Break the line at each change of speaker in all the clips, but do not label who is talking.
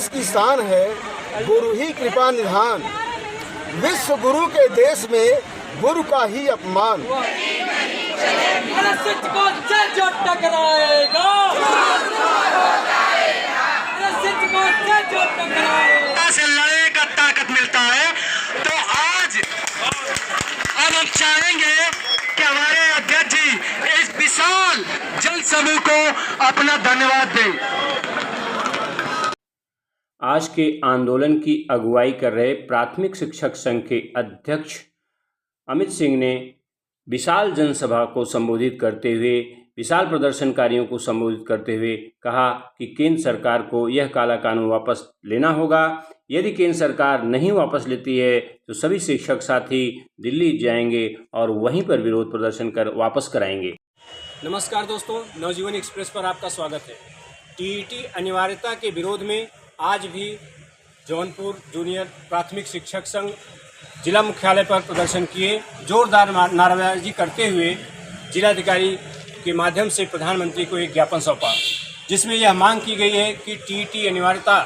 देश की शान है, गुरु ही कृपा निधान। विश्व गुरु के देश में गुरु का ही अपमान।
जो टकराएगा
से लड़ेगा ताकत मिलता है। तो आज अब हम चाहेंगे कि हमारे अध्यक्ष जी इस विशाल जन समूह को अपना धन्यवाद दें।
आज के आंदोलन की अगुवाई कर रहे प्राथमिक शिक्षक संघ के अध्यक्ष अमित सिंह ने विशाल जनसभा को संबोधित करते हुए, विशाल प्रदर्शनकारियों को संबोधित करते हुए कहा कि केंद्र सरकार को यह काला कानून वापस लेना होगा। यदि केंद्र सरकार नहीं वापस लेती है तो सभी शिक्षक साथी दिल्ली जाएंगे और वहीं पर विरोध प्रदर्शन कर वापस कराएंगे।
नमस्कार दोस्तों, नवजीवन एक्सप्रेस पर आपका स्वागत है। टीईटी अनिवार्यता के विरोध में आज भी जौनपुर जूनियर प्राथमिक शिक्षक संघ जिला मुख्यालय पर प्रदर्शन किए। जोरदार नारेबाजी करते हुए जिलाधिकारी के माध्यम से प्रधानमंत्री को एक ज्ञापन सौंपा, जिसमें यह मांग की गई है कि टीईटी अनिवार्यता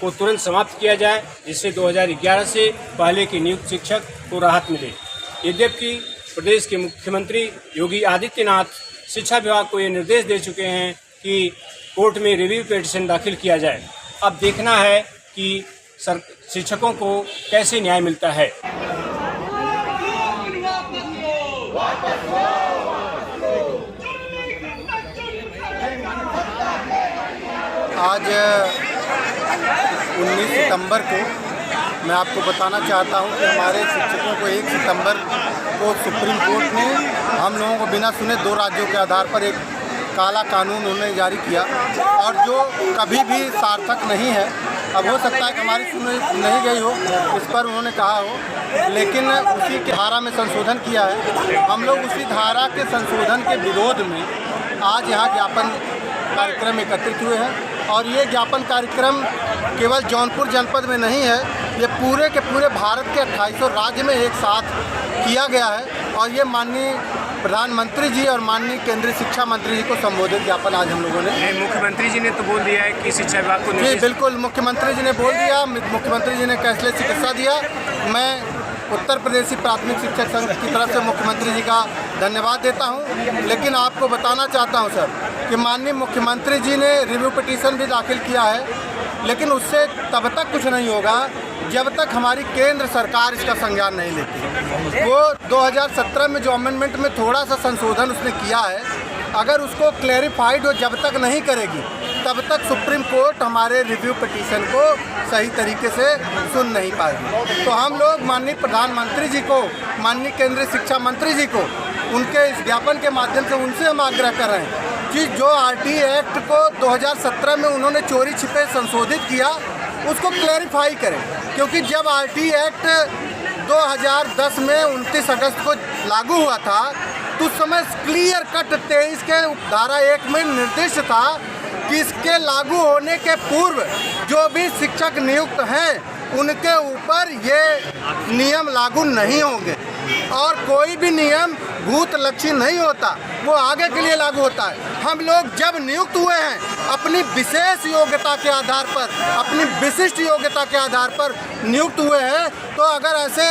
को तुरंत समाप्त किया जाए, जिससे 2011 से पहले के नियुक्त शिक्षक को राहत मिले। यद्यपि प्रदेश के मुख्यमंत्री योगी आदित्यनाथ शिक्षा विभाग को ये निर्देश दे चुके हैं कि कोर्ट में रिव्यू पिटीशन दाखिल किया जाए। अब देखना है कि शिक्षकों को कैसे न्याय मिलता है।
आज 19 सितंबर को मैं आपको बताना चाहता हूं कि हमारे शिक्षकों को 1 सितंबर को सुप्रीम कोर्ट ने हम लोगों को बिना सुने 2 राज्यों के आधार पर एक काला कानून उन्होंने जारी किया, और जो कभी भी सार्थक नहीं है। अब हो सकता है कि हमारी सुनवाई नहीं गई हो, इस पर उन्होंने कहा हो, लेकिन उसी की धारा में संशोधन किया है। हम लोग उसी धारा के संशोधन के विरोध में आज यहाँ ज्ञापन कार्यक्रम एकत्रित हुए हैं। और ये ज्ञापन कार्यक्रम केवल जौनपुर जनपद में नहीं है, ये पूरे के पूरे भारत के 2800 राज्य में एक साथ किया गया है। और ये माननीय प्रधानमंत्री जी और माननीय केंद्रीय शिक्षा मंत्री जी को संबोधित ज्ञापन आज हम लोगों ने।
मुख्यमंत्री जी ने तो बोल दिया है कि शिक्षा विभाग को
जी बिल्कुल, मुख्यमंत्री जी ने बोल दिया, मुख्यमंत्री जी ने कैशलेस चिकित्सा दिया। मैं उत्तर प्रदेशी प्राथमिक शिक्षक संघ की तरफ से मुख्यमंत्री जी का धन्यवाद देता हूं। लेकिन आपको बताना चाहता हूं सर कि माननीय मुख्यमंत्री जी ने रिव्यू पिटीशन भी दाखिल किया है, लेकिन उससे तब तक कुछ नहीं होगा जब तक हमारी केंद्र सरकार इसका संज्ञान नहीं लेती। वो 2017 में जो अमेंडमेंट में थोड़ा सा संशोधन उसने किया है, अगर उसको क्लैरिफाइड हो जब तक नहीं करेगी, तब तक सुप्रीम कोर्ट हमारे रिव्यू पिटीशन को सही तरीके से सुन नहीं पाएगी। तो हम लोग माननीय प्रधानमंत्री जी को, माननीय केंद्रीय शिक्षा मंत्री जी को, उनके इस ज्ञापन के माध्यम से उनसे हम आग्रह कर रहे हैं कि जो आरटीई एक्ट को 2017 में उन्होंने चोरी छिपे संशोधित किया, उसको क्लैरिफाई करें। क्योंकि जब आरटीई एक्ट 2010 में 29 अगस्त को लागू हुआ था, तो उस समय क्लियर कट 23 के धारा 1 में निर्दिष्ट था कि इसके लागू होने के पूर्व जो भी शिक्षक नियुक्त हैं उनके ऊपर ये नियम लागू नहीं होंगे, और कोई भी नियम भूतलक्षी नहीं होता, वो आगे के लिए लागू होता है। हम लोग जब नियुक्त हुए हैं अपनी विशेष योग्यता के आधार पर, अपनी विशिष्ट योग्यता के आधार पर नियुक्त हुए हैं। तो अगर ऐसे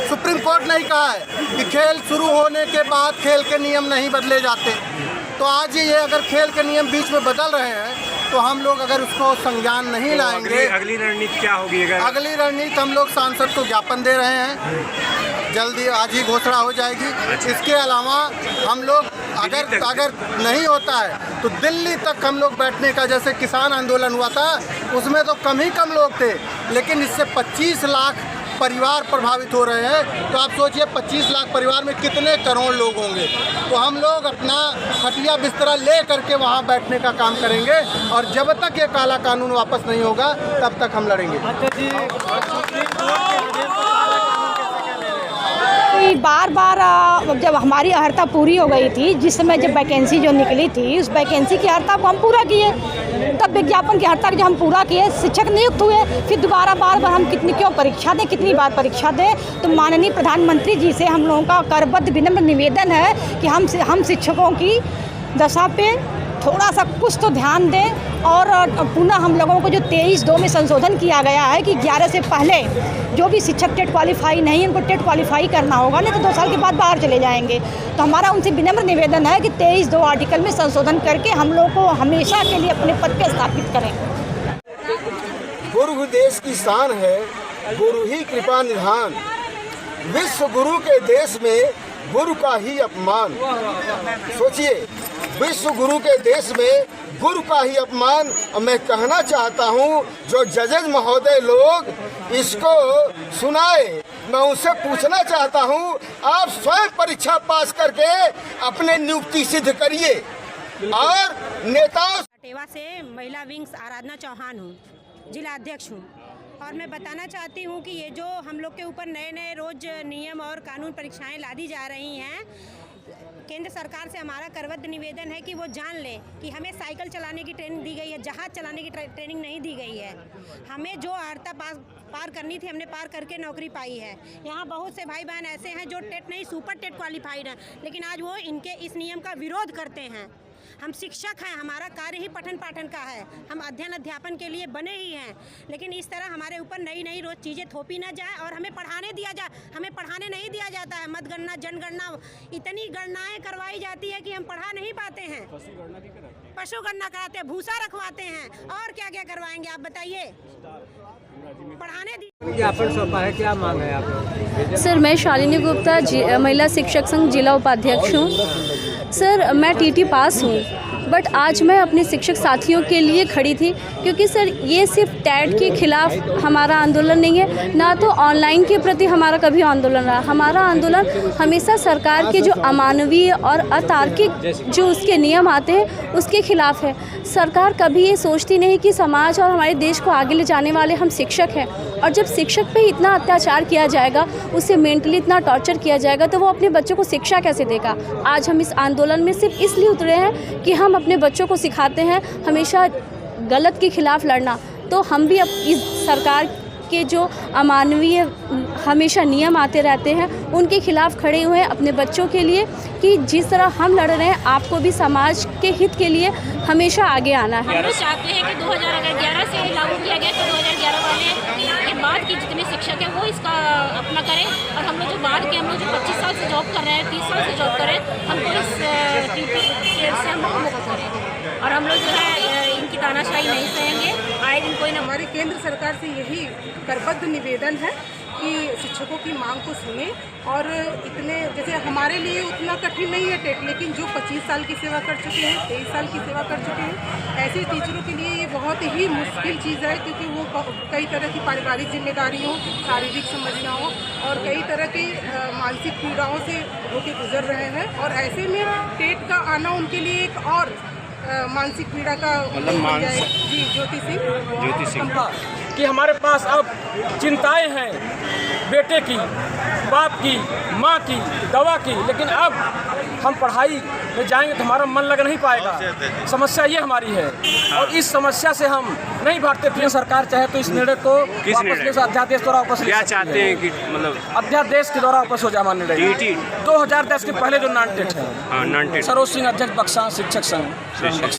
सुप्रीम कोर्ट ने कहा है कि खेल शुरू होने के बाद खेल के नियम नहीं बदले जाते, तो आज ये अगर खेल के नियम बीच में बदल रहे हैं तो हम लोग अगर उसको संज्ञान नहीं लाएंगे,
अगली रणनीति क्या होगी?
अगली रणनीति हम लोग सांसद को ज्ञापन दे रहे हैं, जल्दी आज ही घोषणा हो जाएगी। इसके अलावा हम लोग अगर नहीं होता है तो दिल्ली तक हम लोग बैठने का, जैसे किसान आंदोलन हुआ था उसमें तो कम ही कम लोग थे, लेकिन इससे 25 लाख परिवार प्रभावित हो रहे हैं। तो आप सोचिए 25 लाख परिवार में कितने करोड़ लोग होंगे। तो हम लोग अपना खटिया बिस्तरा ले करके वहाँ बैठने का काम करेंगे, और जब तक ये काला कानून वापस नहीं होगा तब तक हम लड़ेंगे।
बार बार जब हमारी अर्हता पूरी हो गई थी, जिस समय जब वैकेंसी जो निकली थी, उस वैकेंसी की अर्हता को हम पूरा किए, तब विज्ञापन की अर्हता जो हम पूरा किए, शिक्षक नियुक्त हुए, फिर दोबारा बार बार हम क्यों परीक्षा दें, कितनी बार परीक्षा दें। तो माननीय प्रधानमंत्री जी से हम लोगों का करबद्ध विनम्र निवेदन है कि हम शिक्षकों की दशा पे थोड़ा सा कुछ तो ध्यान दें। और पुनः हम लोगों को जो 23(2) में संशोधन किया गया है कि 11 से पहले जो भी शिक्षक टेट क्वालिफाई नहीं है, उनको टेट क्वालिफाई करना होगा, नहीं तो 2 साल के बाद बाहर चले जाएंगे। तो हमारा उनसे विनम्र निवेदन है कि 23(2) आर्टिकल में संशोधन करके हम लोग को हमेशा के लिए अपने पद पर स्थापित करें।
गुरु देश की शान है, गुरु ही कृपा निधान। विश्व गुरु के देश में गुरु का ही अपमान। सोचिए, विश्व गुरु के देश में गुरु का ही अपमान। और मैं कहना चाहता हूँ, जो जजेज महोदय लोग इसको सुनाए, मैं उनसे पूछना चाहता हूँ, आप स्वयं परीक्षा पास करके अपने नियुक्ति सिद्ध करिए। और नेताओं
टेवा से महिला विंग्स आराधना चौहान हूँ, जिला अध्यक्ष हूँ। और मैं बताना चाहती हूँ कि ये जो हम लोग के ऊपर नए नए रोज नियम और कानून परीक्षाएं लादी जा रही हैं, केंद्र सरकार से हमारा करबद्ध निवेदन है कि वो जान ले कि हमें साइकिल चलाने की ट्रेनिंग दी गई है, जहाज़ चलाने की ट्रेनिंग नहीं दी गई है। हमें जो अर्हता पार करनी थी, हमने पार करके नौकरी पाई है। यहाँ बहुत से भाई बहन ऐसे हैं जो टेट नहीं, सुपर टेट क्वालिफाइड हैं, लेकिन आज वो इनके इस नियम का विरोध करते हैं। हम शिक्षक हैं, हमारा कार्य ही पठन पाठन का है, हम अध्ययन अध्यापन के लिए बने ही हैं, लेकिन इस तरह हमारे ऊपर नई नई रोज चीज़ें थोपी ना जाए और हमें पढ़ाने दिया जाए। हमें पढ़ाने नहीं दिया जाता है। मतगणना, जनगणना, इतनी गणनाएं करवाई जाती है कि हम पढ़ा नहीं पाते हैं। पशु गणना कराते हैं, भूसा रखवाते हैं, और क्या क्या करवाएंगे आप बताइए। पढ़ाने
ज्ञापन सौंपा है, क्या मांग है आप?
सर, मैं शालिनी गुप्ता, महिला शिक्षक संघ जिला उपाध्यक्ष हूँ। सर, मैं टीटी पास हूँ, बट आज मैं अपने शिक्षक साथियों के लिए खड़ी थी, क्योंकि सर ये सिर्फ टैट के खिलाफ हमारा आंदोलन नहीं है, ना तो ऑनलाइन के प्रति हमारा कभी आंदोलन रहा। हमारा आंदोलन हमेशा सरकार के जो अमानवीय और अतार्किक जो उसके नियम आते हैं उसके खिलाफ है। सरकार कभी ये सोचती नहीं कि समाज और हमारे देश को आगे ले जाने वाले हम शिक्षक हैं, और जब शिक्षक पे इतना अत्याचार किया जाएगा, उसे मेंटली इतना टॉर्चर किया जाएगा, तो वो अपने बच्चों को शिक्षा कैसे देगा। आज हम इस आंदोलन में सिर्फ इसलिए उतरे हैं कि हम अपने बच्चों को सिखाते हैं हमेशा गलत के खिलाफ लड़ना। तो हम भी अब इस सरकार के जो अमानवीय हमेशा नियम आते रहते हैं उनके खिलाफ खड़े हुए हैं अपने बच्चों के लिए, कि जिस तरह हम लड़ रहे हैं आपको भी समाज के हित के लिए हमेशा आगे आना है।
हम लोग चाहते हैं कि 2011 से लागू किया गया, तो 2011 वाले के बाद के जितने शिक्षक हैं वो इसका अपना करें, और हम लोग जो बाद के, हम लोग जो 25 साल से जॉब कर रहे हैं, 30 साल से जॉब कर रहे हैं, हमको इस टीटी से हम मुक्त करें, और हम लोग जो है इनकी तानाशाही नहीं सहेंगे। आए दिन कोई ना।
हमारे केंद्र सरकार से यही करबद्ध निवेदन है कि शिक्षकों की मांग को सुने, और इतने जैसे हमारे लिए उतना कठिन नहीं है टेट, लेकिन जो 25 साल की सेवा कर चुके हैं, 23 साल की सेवा कर चुके हैं, ऐसे टीचरों के लिए ये बहुत ही मुश्किल चीज़ है, क्योंकि वो कई तरह की पारिवारिक जिम्मेदारियों, शारीरिक समस्याओं और कई तरह की मानसिक पीड़ाओं से होकर गुजर रहे हैं, और ऐसे में टेट का आना उनके लिए एक और मानसिक पीड़ा का जी। ज्योति सिंह
कि हमारे पास अब चिंताएं हैं बेटे की, बाप की, माँ की, दवा की, लेकिन अब हम पढ़ाई में जाएंगे तो हमारा मन लग नहीं पाएगा। समस्या ये हमारी है, और इस समस्या से हम नहीं भागते थे। सरकार चाहे तो इस निर्णय को अध्यादेश द्वारा वापस क्या चाहते हैं कि मतलब अध्यादेश के द्वारा वापस हो जाए हमारा निर्णय। 2010 के पहले जो नॉन टेट है, सरोज सिंह, अध्यक्ष बक्सा शिक्षक संघ।